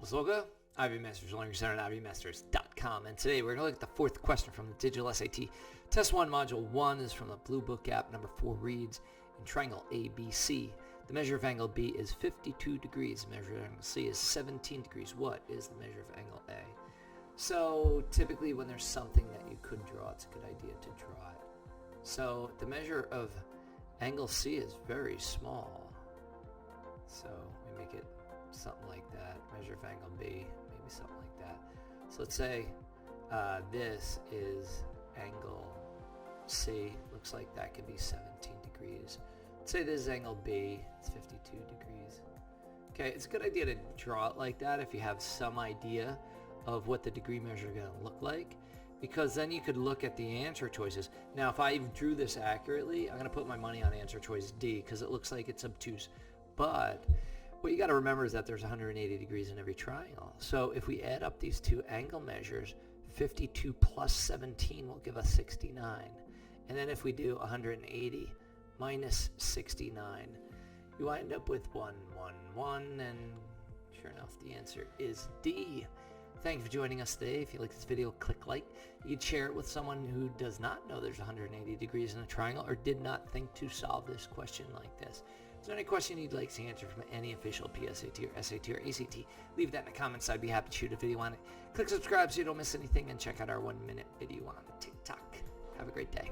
Basoga, IB Masters Learning Center at IBMasters.com. And today we're going to look at the fourth question from the Digital SAT. Test 1, Module 1 is from the Bluebook app. Number 4 reads, in triangle ABC, the measure of angle B is 52 degrees. The measure of angle C is 17 degrees. What is the measure of angle A? So typically when there's something that you could draw, it's a good idea to draw it. So the measure of angle C is very small. So we make it something like that. Measure of angle B, maybe something like that. So let's say this is angle C. Looks like that could be 17 degrees. Let's say this is angle B. It's 52 degrees. Okay, it's a good idea to draw it like that if you have some idea of what the degree measure is going to look like, because then you could look at the answer choices. Now, if I drew this accurately, I'm going to put my money on answer choice D because it looks like it's obtuse. But what you got to remember is that there's 180 degrees in every triangle. So if we add up these two angle measures, 52 plus 17 will give us 69. And then if we do 180 minus 69, you wind up with 111, and sure enough, the answer is D. Thank you for joining us today. If you like this video, click like. You can share it with someone who does not know there's 180 degrees in a triangle or did not think to solve this question like this. Is there any question you'd like to answer from any official PSAT or SAT or ACT? Leave that in the comments. I'd be happy to shoot a video on it. Click subscribe so you don't miss anything, and check out our 1-minute video on TikTok. Have a great day.